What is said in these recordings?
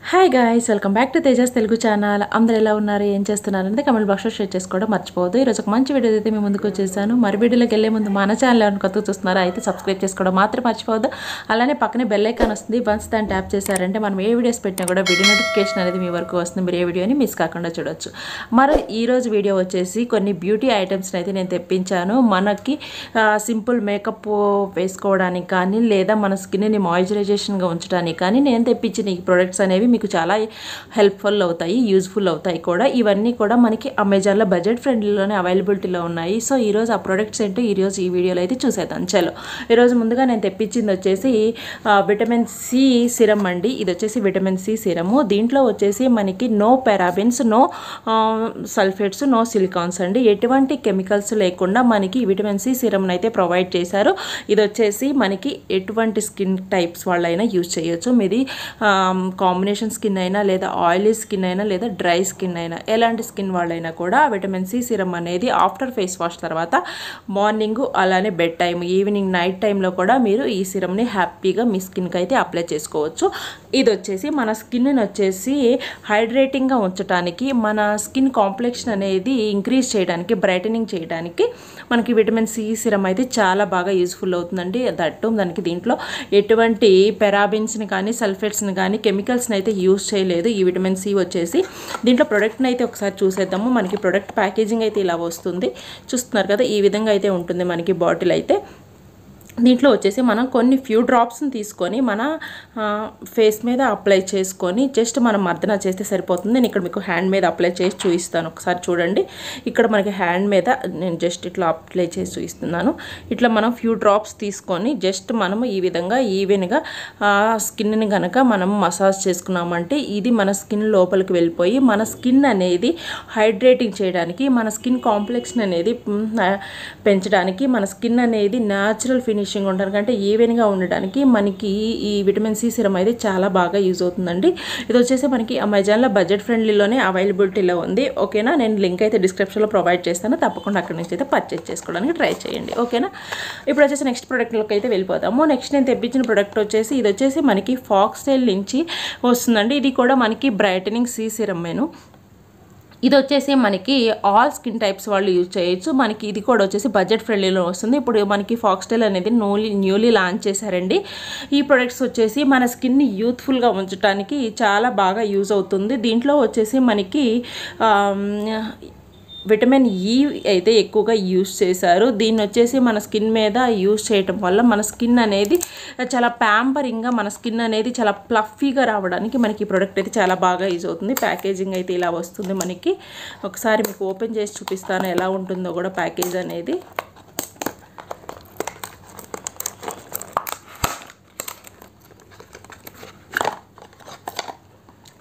Hi guys, welcome back to Tejas Telugu channel. అందరూ ఎలా ఉన్నారు, ఏం చేస్తున్నారు అనేది కమెంట్ బాక్స్లో షేర్ చేసుకోవడం మర్చిపోవద్దు. ఈరోజు ఒక మంచి వీడియో అయితే మేము ముందుకు వచ్చేసాను. మరి వీడియోలోకి వెళ్ళే ముందు మన ఛానల్ ఎవరైనా కొత్తగా చూస్తున్నారా అయితే సబ్స్క్రైబ్ చేసుకోవడం మాత్రం మర్చిపోవద్దు. అలానే పక్కనే బెల్ ఐకాన్ వస్తుంది. వన్స్ దాన్ని ట్యాప్ చేశారంటే మనం ఏ వీడియోస్ పెట్టినా కూడా వీడియో నోటిఫికేషన్ అనేది మీ వరకు వస్తుంది. మీరు ఏ వీడియోని మిస్ కాకుండా చూడొచ్చు. మరి ఈరోజు వీడియో వచ్చేసి కొన్ని బ్యూటీ ఐటమ్స్ని అయితే నేను తెప్పించాను. మనకి సింపుల్ మేకప్ వేసుకోవడానికి కానీ లేదా మన స్కిన్ని మాయిశ్చరైజేషన్గా ఉంచడానికి కానీ నేను తెప్పించిన ఈ ప్రొడక్ట్స్ అనేవి మీకు చాలా హెల్ప్ఫుల్ అవుతాయి, యూజ్ఫుల్ అవుతాయి కూడా. ఇవన్నీ కూడా మనకి అమెజాన్లో బడ్జెట్ ఫ్రెండ్లీలోనే అవైలబిలిటీలో ఉన్నాయి. సో ఈరోజు ఆ ప్రొడక్ట్స్ ఏంటో ఈరోజు ఈ వీడియోలో అయితే చూసేద్దాం. చలో, ఈరోజు ముందుగా నేను తెప్పించింది వచ్చేసి విటమిన్ సి సిరమ్ అండి. ఇది వచ్చేసి విటమిన్ సి సిరము. దీంట్లో వచ్చేసి మనకి no parabens, no sulphates, no silicones అండి. ఎటువంటి కెమికల్స్ లేకుండా మనకి విటమిన్ సి సిరమ్ అయితే ప్రొవైడ్ చేశారు. ఇది వచ్చేసి మనకి ఎటువంటి స్కిన్ టైప్స్ వాళ్ళైనా యూజ్ చేయొచ్చు. మీది కాంబినేషన్ స్కిన్ అయినా లేదా ఆయిలీ స్కిన్ అయినా లేదా డ్రై స్కిన్ అయినా ఎలాంటి స్కిన్ వాళ్ళైనా కూడా విటమిన్ సి సిరమ్ అనేది ఆఫ్టర్ ఫేస్ వాష్ తర్వాత మార్నింగ్ అలానే బెడ్ టైం, ఈవినింగ్, నైట్ టైంలో కూడా మీరు ఈ సిరమ్ని హ్యాపీగా మీ స్కిన్కి అయితే అప్లై చేసుకోవచ్చు. ఇది వచ్చేసి మన స్కిన్ని వచ్చేసి హైడ్రేటింగ్గా ఉంచడానికి, మన స్కిన్ కాంప్లెక్షన్ అనేది ఇంక్రీజ్ చేయడానికి, బ్రైటనింగ్ చేయడానికి మనకి విటమిన్ సి సిరమ్ అయితే చాలా బాగా యూజ్ఫుల్ అవుతుందండి. దట్టు దానికి దీంట్లో ఎటువంటి పెరాబిన్స్ని కానీ సల్ఫేట్స్ని కానీ కెమికల్స్ని అయితే యూజ్ చేయలేదు. ఈ విటమిన్ సి వచ్చేసి దీంట్లో ప్రొడక్ట్ని అయితే ఒకసారి చూసేద్దాము. మనకి ప్రొడక్ట్ ప్యాకేజింగ్ అయితే ఇలా వస్తుంది, చూస్తున్నారు కదా. ఈ విధంగా అయితే ఉంటుంది మనకి బాటిల్ అయితే. దీంట్లో వచ్చేసి మనం కొన్ని ఫ్యూ డ్రాప్స్ని తీసుకొని మన ఫేస్ మీద అప్లై చేసుకొని జస్ట్ మనం మర్దన చేస్తే సరిపోతుంది. నేను ఇక్కడ మీకు హ్యాండ్ మీద అప్లై చేసి చూపిస్తాను, ఒకసారి చూడండి. ఇక్కడ మనకి హ్యాండ్ మీద నేను జస్ట్ ఇట్లా అప్లై చేసి చూపిస్తున్నాను. ఇట్లా మనం ఫ్యూ డ్రాప్స్ తీసుకొని జస్ట్ మనము ఈ విధంగా ఈవెన్గా స్కిన్ని కనుక మనం మసాజ్ చేసుకున్నామంటే ఇది మన స్కిన్ లోపలికి వెళ్ళిపోయి మన స్కిన్ అనేది హైడ్రేటింగ్ చేయడానికి, మన స్కిన్ కాంప్లెక్షన్ అనేది పెంచడానికి, మన స్కిన్ అనేది న్యాచురల్ ఫినిషింగ్ ఉండడానికి అంటే ఈవెన్గా ఉండడానికి మనకి ఈ విటమిన్ సి సిరమ్ అయితే చాలా బాగా యూజ్ అవుతుందండి. ఇది వచ్చేసి మనకి అమెజాన్లో బడ్జెట్ ఫ్రెండ్లీలోనే అవైలబిలిటీలో ఉంది. ఓకేనా, నేను లింక్ అయితే డిస్క్రిప్షన్లో ప్రొవైడ్ చేస్తాను. తప్పకుండా అక్కడి నుంచి అయితే పర్చేస్ చేసుకోవడానికి ట్రై చేయండి. ఓకేనా, ఇప్పుడు వచ్చేసి నెక్స్ట్ ప్రోడక్ట్లోకి అయితే వెళ్ళిపోతాము. నెక్స్ట్ నేను తెప్పించిన ప్రోడక్ట్ వచ్చేసి ఇది వచ్చేసి మనకి ఫాక్స్టైల్ నుంచి వస్తుందండి. ఇది కూడా మనకి బ్రైటనింగ్ సి సిరమ్మేను. ఇది వచ్చేసి మనకి ఆల్ స్కిన్ టైప్స్ వాళ్ళు యూజ్ చేయొచ్చు. మనకి ఇది కూడా వచ్చేసి బడ్జెట్ ఫ్రెండ్లీలో వస్తుంది. ఇప్పుడు మనకి ఫాక్స్టైల్ అనేది న్యూలీ లాంచ్ చేశారండి. ఈ ప్రొడక్ట్స్ వచ్చేసి మన స్కిన్ని యూత్ఫుల్గా ఉంచడానికి చాలా బాగా యూజ్ అవుతుంది. దీంట్లో వచ్చేసి మనకి విటమిన్ ఈ అయితే ఎక్కువగా యూజ్ చేశారు. దీన్ని వచ్చేసి మన స్కిన్ మీద యూజ్ చేయటం వల్ల మన స్కిన్ అనేది చాలా ప్యాంపరింగ్గా, మన స్కిన్ అనేది చాలా ప్లఫీగా రావడానికి మనకి ఈ ప్రోడక్ట్ అయితే చాలా బాగా యూజ్ అవుతుంది. ప్యాకేజింగ్ అయితే ఇలా వస్తుంది మనకి. ఒకసారి మీకు ఓపెన్ చేసి చూపిస్తాను ఎలా ఉంటుందో కూడా ప్యాకేజ్ అనేది.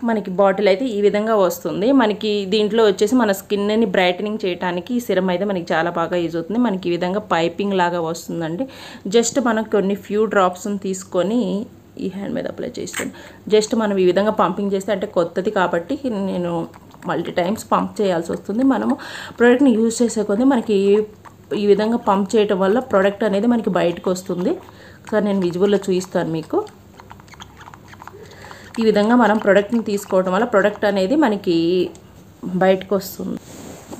మనకి బాటిల్ అయితే ఈ విధంగా వస్తుంది. మనకి దీంట్లో వచ్చేసి మన స్కిన్ని బ్రైటనింగ్ చేయడానికి ఈ సిరమ్ అయితే మనకి చాలా బాగా యూజ్ అవుతుంది. మనకి ఈ విధంగా పైపింగ్ లాగా వస్తుందండి. జస్ట్ మనం కొన్ని ఫ్యూ డ్రాప్స్ని తీసుకొని ఈ హ్యాండ్ మీద అప్లై చేస్తాను. జస్ట్ మనం ఈ విధంగా పంపింగ్ చేస్తే, అంటే కొత్తది కాబట్టి నేను మల్టీ టైమ్స్ పంప్ చేయాల్సి వస్తుంది. మనము ప్రోడక్ట్ని యూజ్ చేసే కొద్దీ మనకి ఈ విధంగా పంప్ చేయటం వల్ల ప్రోడక్ట్ అనేది మనకి బయటకు వస్తుంది. ఒకసారి నేను విజువల్లో చూపిస్తాను మీకు. ఈ విధంగా మనం ప్రోడక్ట్ని తీసుకోవడం వల్ల ప్రోడక్ట్ అనేది మనకి బయటకు వస్తుంది.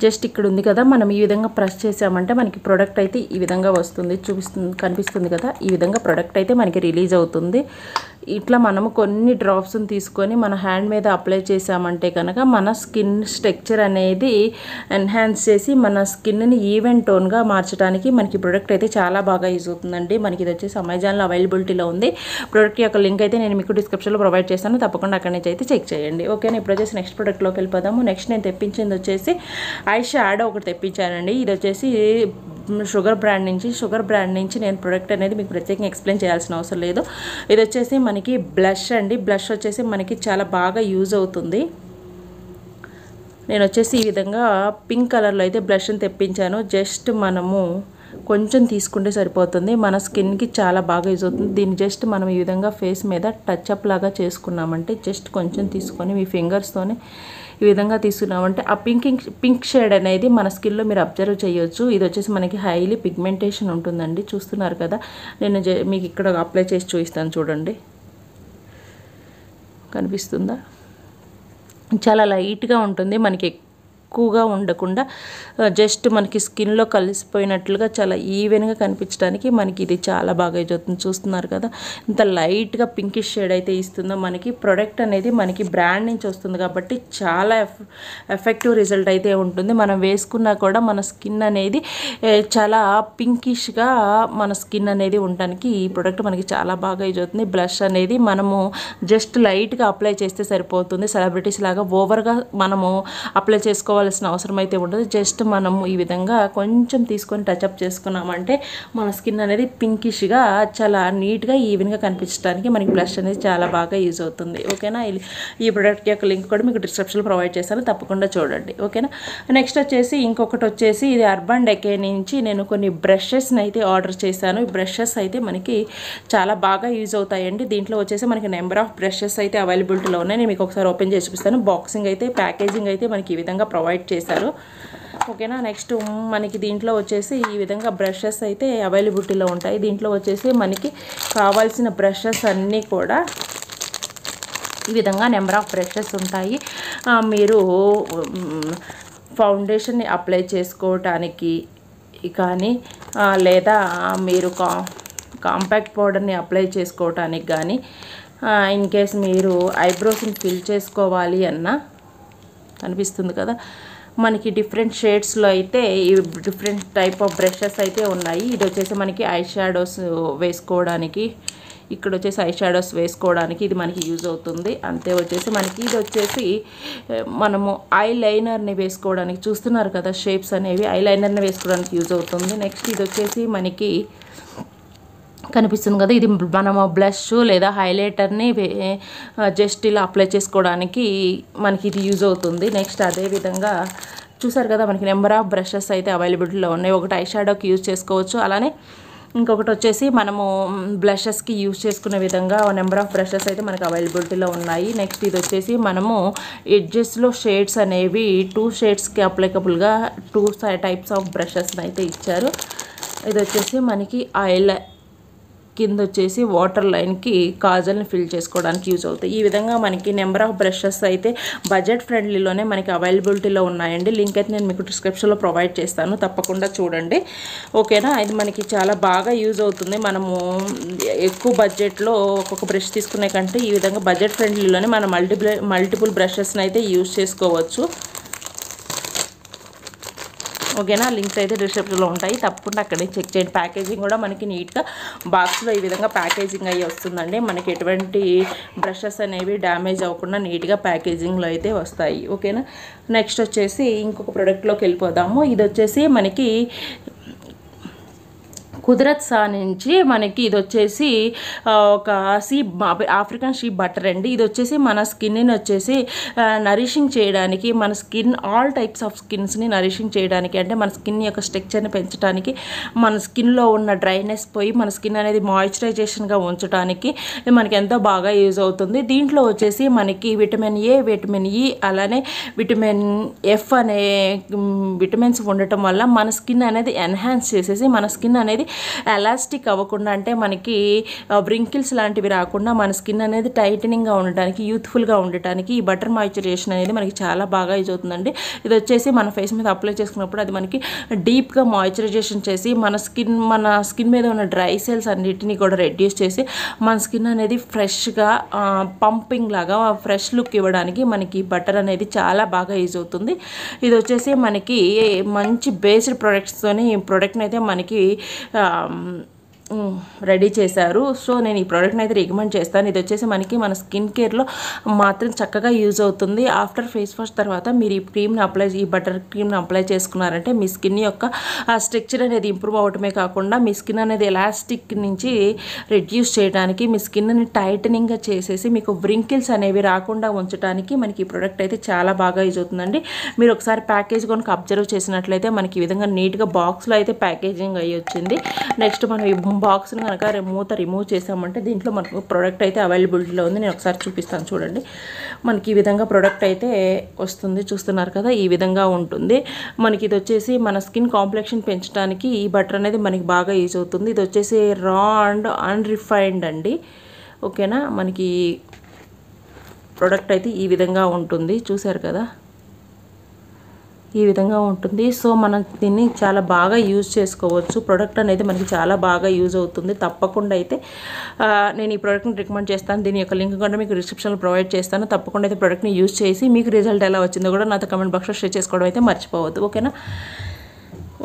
జస్ట్ ఇక్కడ ఉంది కదా, మనం ఈ విధంగా ప్రెస్ చేసామంటే మనకి ప్రోడక్ట్ అయితే ఈ విధంగా వస్తుంది, కనిపిస్తుంది కదా. ఈ విధంగా ప్రోడక్ట్ అయితే మనకి రిలీజ్ అవుతుంది. ఇట్లా మనము కొన్ని డ్రాప్స్ని తీసుకొని మన హ్యాండ్ మీద అప్లై చేసామంటే కనుక మన స్కిన్ స్ట్రక్చర్ అనేది ఎన్హాన్స్ చేసి మన స్కిన్ని ఈవెన్ టోన్గా మార్చడానికి మనకి ప్రోడక్ట్ అయితే చాలా బాగా యూజ్ అవుతుందండి. మనకి ఇది వచ్చేసి అమెజాన్లో అవైలబిలిటీలో ఉంది. ప్రోడక్ట్ యొక్క లింక్ అయితే నేను మీకు డిస్క్రిప్షన్లో ప్రొవైడ్ చేస్తాను. తప్పకుండా అక్కడి నుంచి అయితే చెక్ చేయండి. ఓకేనా, ఇప్పుడు వచ్చేసి నెక్స్ట్ ప్రోడక్ట్లోకి వెళ్ళిపోదాము. నెక్స్ట్ నేను తెప్పించింది వచ్చేసి ఐ షాడో ఒకటి తెప్పించానండి. ఇది వచ్చేసి షుగర్ బ్రాండ్ నుంచి నేను ప్రోడక్ట్ అనేది మీకు ప్రత్యేకంగా ఎక్స్ప్లెయిన్ చేయాల్సిన అవసరం లేదు. ఇది వచ్చేసి మనకి బ్లష్ అండి. బ్లష్ వచ్చేసి మనకి చాలా బాగా యూజ్ అవుతుంది. నేను వచ్చేసి ఈ విధంగా పింక్ కలర్లో అయితే బ్లష్ని తెప్పించాను. జస్ట్ మనము కొంచెం తీసుకుంటే సరిపోతుంది. మన స్కిన్కి చాలా బాగా యూజ్ అవుతుంది. దీన్ని జస్ట్ మనం ఈ విధంగా ఫేస్ మీద టచ్ అప్ లాగా చేసుకున్నామంటే, జస్ట్ కొంచెం తీసుకొని మీ ఫింగర్స్తోనే ఈ విధంగా తీసుకున్నామంటే ఆ పింక్ షేడ్ అనేది మన స్కిన్లో మీరు అబ్జర్వ్ చేయొచ్చు. ఇది వచ్చేసి మనకి హైలీ పిగ్మెంటేషన్ ఉంటుందండి. చూస్తున్నారు కదా, నేను మీకు ఇక్కడ అప్లై చేసి చూపిస్తాను చూడండి. కనిపిస్తుందా? చాలా లైట్గా ఉంటుంది, మనకి ఎక్కువగా ఉండకుండా జస్ట్ మనకి స్కిన్లో కలిసిపోయినట్లుగా చాలా ఈవెన్గా కనిపించడానికి మనకి ఇది చాలా బాగా యూజ్ అవుతుంది. చూస్తున్నారు కదా ఇంత లైట్గా పింకిష్ షేడ్ అయితే ఇస్తుందో. మనకి ప్రొడక్ట్ అనేది మనకి బ్రాండ్ నుంచి వస్తుంది కాబట్టి చాలా ఎఫెక్టివ్ రిజల్ట్ అయితే ఉంటుంది. మనం వేసుకున్నా కూడా మన స్కిన్ అనేది చాలా పింకిష్గా మన స్కిన్ అనేది ఉండడానికి ఈ ప్రొడక్ట్ మనకి చాలా బాగా యూజ్ అవుతుంది. బ్లష్ అనేది మనము జస్ట్ లైట్గా అప్లై చేస్తే సరిపోతుంది. సెలబ్రిటీస్ లాగా ఓవర్గా మనము అప్లై చేసుకోవాల్సిన అవసరం అయితే ఉండదు. జస్ట్ మనము ఈ విధంగా కొంచెం తీసుకొని టచ్అప్ చేసుకున్నామంటే మన స్కిన్ అనేది పింకిష్గా చాలా నీట్గా ఈవెన్గా కనిపించడానికి మనకి బ్లష్ అనేది చాలా బాగా యూజ్ అవుతుంది. ఓకేనా? ఈ ప్రొడక్ట్ యొక్క లింక్ కూడా మీకు డిస్క్రిప్షన్లో ప్రొవైడ్ చేస్తాను, తప్పకుండా చూడండి. ఓకేనా? నెక్స్ట్ వచ్చేసి ఇంకొకటి వచ్చేసి ఇది అర్బన్ డెకే నుంచి నేను కొన్ని బ్రషెస్ని అయితే ఆర్డర్ చేశాను. ఈ బ్రషెస్ అయితే మనకి చాలా బాగా యూజ్ అవుతాయండి. దీంట్లో వచ్చేసి మనకి నెంబర్ ఆఫ్ బ్రషెస్ అయితే అవైలబిలిటీలో ఉన్నాయి. నేను మీకు ఒకసారి ఓపెన్ చేసి చూపిస్తాను. బాక్సింగ్ అయితే ప్యాకేజింగ్ అయితే మనకి ఈ విధంగా ప్రొవైడ్ చేశారు. ఓకేనా? నెక్స్ట్ మనకి దీంట్లో వచ్చేసి ఈ విధంగా బ్రషెస్ అయితే అవైలబిలిటీలో ఉంటాయి. దీంట్లో వచ్చేసి మనకి కావాల్సిన బ్రషెస్ అన్నీ కూడా ఈ విధంగా నెంబర్ ఆఫ్ బ్రషెస్ ఉంటాయి. మీరు ఫౌండేషన్ని అప్లై చేసుకోవటానికి కానీ లేదా మీరు కాంపాక్ట్ పౌడర్ని అప్లై చేసుకోవటానికి కానీ ఇన్ కేస్ మీరు ఐబ్రోస్ని ఫిల్ చేసుకోవాలి అన్నా కనిపిస్తుంది కదా మనకి డిఫరెంట్ షేడ్స్లో అయితే ఈ డిఫరెంట్ టైప్ ఆఫ్ బ్రషెస్ అయితే ఉన్నాయి. ఇది వచ్చేసి మనకి ఐ షాడోస్ వేసుకోవడానికి, ఇక్కడ వచ్చేసి ఐ షాడోస్ వేసుకోవడానికి ఇది మనకి యూజ్ అవుతుంది. అంతే వచ్చేసి మనకి ఇది వచ్చేసి మనము ఐ లైనర్ని వేసుకోవడానికి, చూస్తున్నారు కదా షేప్స్ అనేవి, ఐ లైనర్ని వేసుకోవడానికి యూజ్ అవుతుంది. నెక్స్ట్ ఇది వచ్చేసి మనకి కనిపిస్తుంది కదా ఇది మనము బ్లష్ లేదా హైలైటర్ని జస్ట్ ఇలా అప్లై చేసుకోవడానికి మనకి ఇది యూజ్ అవుతుంది. నెక్స్ట్ అదేవిధంగా చూసారు కదా మనకి నెంబర్ ఆఫ్ బ్రషెస్ అయితే అవైలబిలిటీలో ఉన్నాయి. ఒకటి ఐ షాడోకి యూజ్ చేసుకోవచ్చు, అలానే ఇంకొకటి వచ్చేసి మనము బ్లషెస్కి యూజ్ చేసుకునే విధంగా నెంబర్ ఆఫ్ బ్రషెస్ అయితే మనకు అవైలబిలిటీలో ఉన్నాయి. నెక్స్ట్ ఇది వచ్చేసి మనము ఎడ్జెస్లో షేడ్స్ అనేవి 2 షేడ్స్కి అప్లికబుల్గా 2 టైప్స్ ఆఫ్ బ్రషెస్ని అయితే ఇచ్చారు. ఇది వచ్చేసి మనకి కింద వచ్చేసి వాటర్ లైన్కి కాజల్ని ఫిల్ చేసుకోవడానికి యూజ్ అవుతాయి. ఈ విధంగా మనకి నెంబర్ ఆఫ్ బ్రషెస్ అయితే బడ్జెట్ ఫ్రెండ్లీలోనే మనకి అవైలబిలిటీలో ఉన్నాయండి. లింక్ అయితే నేను మీకు డిస్క్రిప్షన్లో ప్రొవైడ్ చేస్తాను, తప్పకుండా చూడండి. ఓకేనా? ఇది మనకి చాలా బాగా యూజ్ అవుతుంది. మనము ఎక్కువ బడ్జెట్లో ఒక్కొక్క బ్రష్ తీసుకునే కంటే ఈ విధంగా బడ్జెట్ ఫ్రెండ్లీలోనే మనం మల్టిపుల్ బ్రషెస్ని అయితే యూజ్ చేసుకోవచ్చు. ఓకేనా? లింక్స్ అయితే డిస్క్రిప్షన్లో ఉంటాయి, తప్పకుండా అక్కడే చెక్ చేయండి. ప్యాకేజింగ్ కూడా మనకి నీట్గా బాక్స్లో ఈ విధంగా ప్యాకేజింగ్ అయ్యి వస్తుందండి. మనకి ఎటువంటి బ్రషెస్ అనేవి డ్యామేజ్ అవ్వకుండా నీట్గా ప్యాకేజింగ్లో అయితే వస్తాయి. ఓకేనా? నెక్స్ట్ వచ్చేసి ఇంకొక ప్రోడక్ట్లోకి వెళ్ళిపోదాము. ఇది వచ్చేసి మనకి కుదరత్ సా నుంచి మనకి ఇది వచ్చేసి ఒక ఆఫ్రికన్ షీప్ బటర్ అండి. ఇది వచ్చేసి మన స్కిన్ని వచ్చేసి నరిషింగ్ చేయడానికి, మన స్కిన్ ఆల్ టైప్స్ ఆఫ్ స్కిన్స్ని నరిషింగ్ చేయడానికి, అంటే మన స్కిన్ యొక్క స్ట్రక్చర్ని పెంచడానికి, మన స్కిన్లో ఉన్న డ్రైనెస్ పోయి మన స్కిన్ అనేది మాయిశ్చరైజేషన్గా ఉంచడానికి మనకి ఎంతో బాగా యూజ్ అవుతుంది. దీంట్లో వచ్చేసి మనకి విటమిన్ ఏ, విటమిన్ ఈ, అలానే విటమిన్ ఎఫ్ అనే విటమిన్స్ ఉండటం వల్ల మన స్కిన్ అనేది ఎన్హాన్స్ చేసేసి మన స్కిన్ అనేది ఎలాస్టిక్ అవ్వకుండా, అంటే మనకి వ్రింకిల్స్ లాంటివి రాకుండా మన స్కిన్ అనేది టైటనింగ్గా ఉండటానికి, యూత్ఫుల్గా ఉండటానికి ఈ బటర్ మాయిశ్చరైజేషన్ అనేది మనకి చాలా బాగా యూజ్ అవుతుందండి. ఇది వచ్చేసి మన ఫేస్ మీద అప్లై చేసుకున్నప్పుడు అది మనకి డీప్గా మాయిశ్చరైజేషన్ చేసి మన స్కిన్ మీద ఉన్న డ్రై సెల్స్ అన్నిటినీ కూడా రెడ్యూస్ చేసి మన స్కిన్ అనేది ఫ్రెష్గా పంపింగ్ లాగా ఫ్రెష్ లుక్ ఇవ్వడానికి మనకి బటర్ అనేది చాలా బాగా యూజ్ అవుతుంది. ఇది వచ్చేసి మనకి మంచి బేస్డ్ ప్రొడక్ట్స్తోని ఈ ప్రోడక్ట్ని అయితే మనకి రెడీ చేశారు. సో నేను ఈ ప్రోడక్ట్ని అయితే రికమెండ్ చేస్తాను. ఇది వచ్చేసి మనకి మన స్కిన్ కేర్లో మాత్రం చక్కగా యూజ్ అవుతుంది. ఆఫ్టర్ ఫేస్ వాష్ తర్వాత మీరు ఈ బటర్ క్రీమ్ని అప్లై చేసుకున్నారంటే మీ స్కిన్ యొక్క స్ట్రక్చర్ అనేది ఇంప్రూవ్ అవటమే కాకుండా మీ స్కిన్ అనేది ఎలాస్టిక్ నుంచి రెడ్యూస్ చేయడానికి, మీ స్కిన్ని టైటనింగ్గా చేసేసి మీకు వ్రింకిల్స్ అనేవి రాకుండా ఉంచడానికి మనకి ఈ ప్రోడక్ట్ అయితే చాలా బాగా యూజ్ అవుతుందండి. మీరు ఒకసారి ప్యాకేజ్ కనుక అబ్జర్వ్ చేసినట్లయితే మనకి ఈ విధంగా నీట్గా బాక్స్లో అయితే ప్యాకేజింగ్ అయ్యి వచ్చింది. నెక్స్ట్ మనం ఈ బాక్స్ని కనుక రిమూవ్ చేసామంటే దీంట్లో మనకు ప్రోడక్ట్ అయితే అవైలబిలిటీలో ఉంది. నేను ఒకసారి చూపిస్తాను చూడండి. మనకి ఈ విధంగా ప్రోడక్ట్ అయితే వస్తుంది, చూస్తున్నారు కదా ఈ విధంగా ఉంటుంది. మనకి ఇది వచ్చేసి మన స్కిన్ కాంప్లెక్షన్ పెంచడానికి ఈ బటర్ అనేది మనకి బాగా యూజ్ అవుతుంది. ఇది వచ్చేసి రా అండ్ అన్రిఫైన్డ్ అండి. ఓకేనా? మనకి ప్రోడక్ట్ అయితే ఈ విధంగా ఉంటుంది, చూసారు కదా, ఈ విధంగా ఉంటుంది. సో మనం దీన్ని చాలా బాగా యూజ్ చేసుకోవచ్చు. ప్రోడక్ట్ అనేది మనకి చాలా బాగా యూజ్ అవుతుంది. తప్పకుండా అయితే నేను ఈ ప్రోడక్ట్ని రికమెండ్ చేస్తాను. దీని యొక్క లింక్ కూడా మీకు డిస్క్రిప్షన్లో ప్రొవైడ్ చేస్తాను. తప్పకుండా అయితే ప్రోడక్ట్ని యూజ్ చేసి మీకు రిజల్ట్ ఎలా వచ్చిందో కూడా నాతో కమెంట్ బాక్స్లో షేర్ చేసుకోవడం అయితే మర్చిపోవద్దు. ఓకేనా?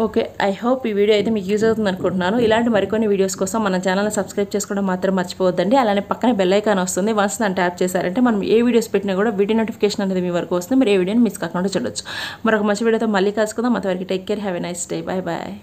ఓకే, ఐ హోప్ ఈ వీడియో అయితే మీకు యూజ్ అవుతుంది అనుకుంటున్నాను. ఇలాంటి మరికొన్ని వీడియోస్ కోసం మన ఛానల్ని సబ్స్క్రైబ్ చేసుకోవడం మాత్రం మర్చిపోవద్దండి. అలానే పక్కనే బెల్ ఐకాన్ వస్తుంది, వన్స్ దాన్ని ట్యాప్ చేశారంటే మనం ఏ వీడియోస్ పెట్టినా కూడా వీడియో నోటిఫికేషన్ అనేది మీ వరకు వస్తుంది. మీరు ఏ వీడియోని మిస్ కాకుండా చూడొచ్చు. మరొక మంచి వీడియోతో మళ్ళీ కలుసుకుందాం. అంతవరకు take care, have a nice day, bye bye.